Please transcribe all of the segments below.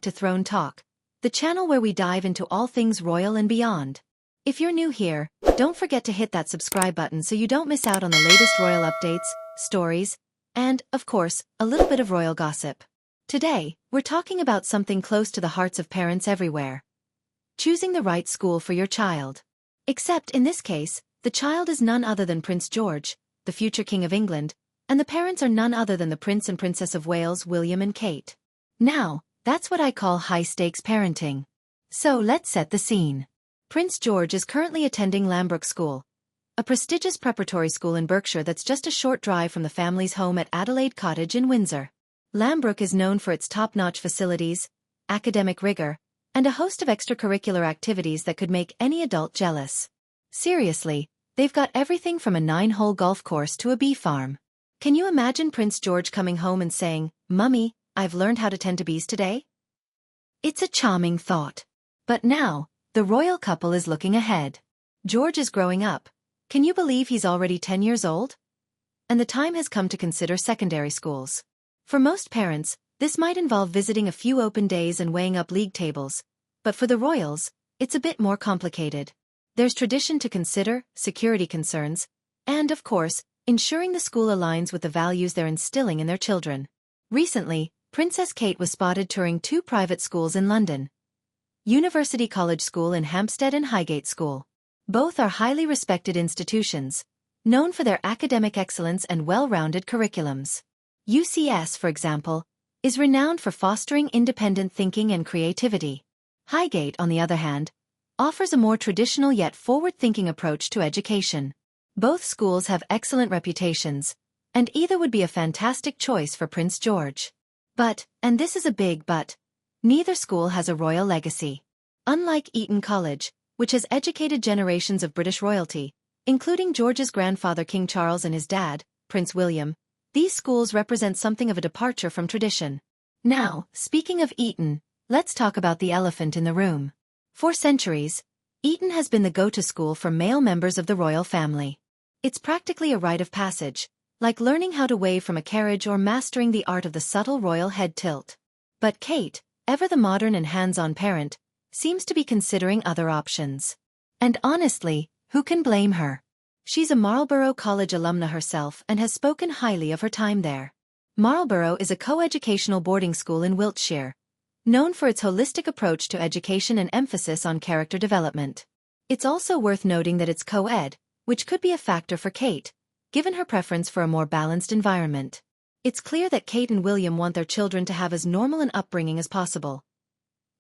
to Throne Talk, the channel where we dive into all things royal and beyond. If you're new here, don't forget to hit that subscribe button so you don't miss out on the latest royal updates, stories, and, of course, a little bit of royal gossip. Today, we're talking about something close to the hearts of parents everywhere. Choosing the right school for your child. Except in this case, the child is none other than Prince George, the future King of England, and the parents are none other than the Prince and Princess of Wales, William and Kate. Now, that's what I call high-stakes parenting. So let's set the scene. Prince George is currently attending Marlborough School, a prestigious preparatory school in Berkshire that's just a short drive from the family's home at Eton College in Windsor. Marlborough is known for its top-notch facilities, academic rigor, and a host of extracurricular activities that could make any adult jealous. Seriously, they've got everything from a 9-hole golf course to a bee farm. Can you imagine Prince George coming home and saying, "Mummy, I've learned how to tend to bees today"? It's a charming thought. But now, the royal couple is looking ahead. George is growing up. Can you believe he's already 10 years old? And the time has come to consider secondary schools. For most parents, this might involve visiting a few open days and weighing up league tables. But for the royals, it's a bit more complicated. There's tradition to consider, security concerns, and, of course, ensuring the school aligns with the values they're instilling in their children. Recently, Princess Kate was spotted touring 2 private schools in London. University College School in Hampstead and Highgate School. Both are highly respected institutions, known for their academic excellence and well-rounded curriculums. UCS, for example, is renowned for fostering independent thinking and creativity. Highgate, on the other hand, offers a more traditional yet forward-thinking approach to education. Both schools have excellent reputations, and either would be a fantastic choice for Prince George. But, and this is a big but, neither school has a royal legacy. Unlike Eton College, which has educated generations of British royalty, including George's grandfather King Charles and his dad, Prince William, these schools represent something of a departure from tradition. Now, speaking of Eton, let's talk about the elephant in the room. For centuries, Eton has been the go-to school for male members of the royal family. It's practically a rite of passage, like learning how to wave from a carriage or mastering the art of the subtle royal head tilt. But Kate, ever the modern and hands-on parent, seems to be considering other options. And honestly, who can blame her? She's a Marlborough College alumna herself and has spoken highly of her time there. Marlborough is a co-educational boarding school in Wiltshire, known for its holistic approach to education and emphasis on character development. It's also worth noting that it's co-ed, which could be a factor for Kate, given her preference for a more balanced environment. It's clear that Kate and William want their children to have as normal an upbringing as possible.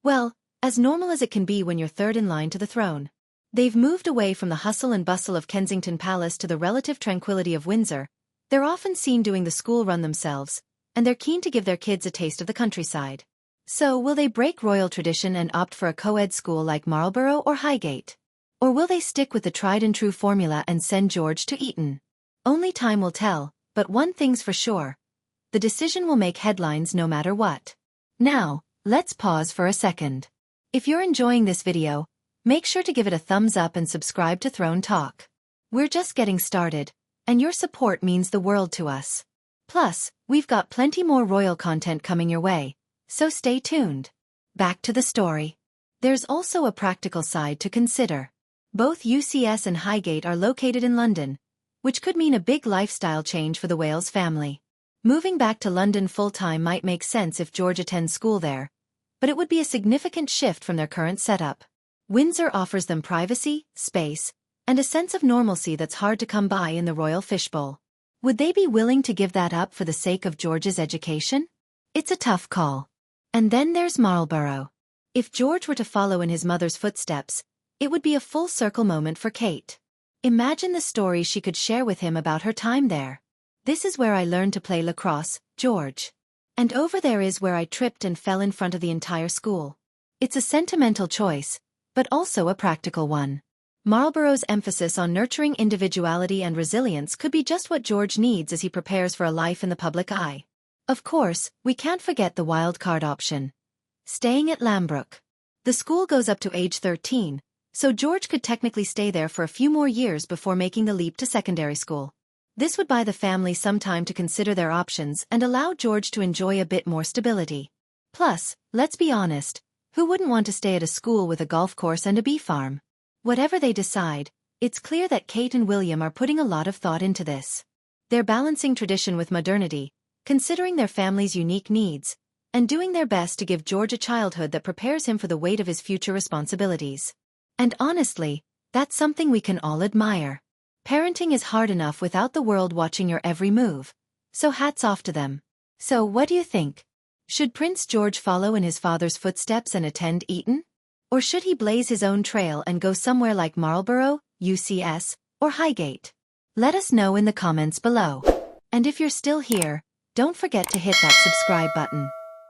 Well, as normal as it can be when you're third in line to the throne. They've moved away from the hustle and bustle of Kensington Palace to the relative tranquility of Windsor. They're often seen doing the school run themselves, and they're keen to give their kids a taste of the countryside. So will they break royal tradition and opt for a co-ed school like Marlborough or Highgate? Or will they stick with the tried-and-true formula and send George to Eton? Only time will tell, but one thing's for sure. The decision will make headlines no matter what. Now, let's pause for a second. If you're enjoying this video, make sure to give it a thumbs up and subscribe to Throne Talk. We're just getting started, and your support means the world to us. Plus, we've got plenty more royal content coming your way, so stay tuned. Back to the story. There's also a practical side to consider. Both UCS and Highgate are located in London, which could mean a big lifestyle change for the Wales family. Moving back to London full-time might make sense if George attends school there, but it would be a significant shift from their current setup. Windsor offers them privacy, space, and a sense of normalcy that's hard to come by in the royal fishbowl. Would they be willing to give that up for the sake of George's education? It's a tough call. And then there's Marlborough. If George were to follow in his mother's footsteps, it would be a full-circle moment for Kate. Imagine the stories she could share with him about her time there. "This is where I learned to play lacrosse, George. And over there is where I tripped and fell in front of the entire school." It's a sentimental choice, but also a practical one. Marlborough's emphasis on nurturing individuality and resilience could be just what George needs as he prepares for a life in the public eye. Of course, we can't forget the wild card option. Staying at Marlborough. The school goes up to age 13, so George could technically stay there for a few more years before making the leap to secondary school. This would buy the family some time to consider their options and allow George to enjoy a bit more stability. Plus, let's be honest, who wouldn't want to stay at a school with a golf course and a bee farm? Whatever they decide, it's clear that Kate and William are putting a lot of thought into this. They're balancing tradition with modernity, considering their family's unique needs, and doing their best to give George a childhood that prepares him for the weight of his future responsibilities. And honestly, that's something we can all admire. Parenting is hard enough without the world watching your every move, so hats off to them. So what do you think? Should Prince George follow in his father's footsteps and attend Eton? Or should he blaze his own trail and go somewhere like Marlborough, UCS, or Highgate? Let us know in the comments below. And if you're still here, don't forget to hit that subscribe button.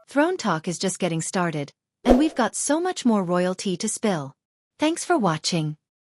Throne Talk is just getting started, and we've got so much more royal tea to spill. Thanks for watching.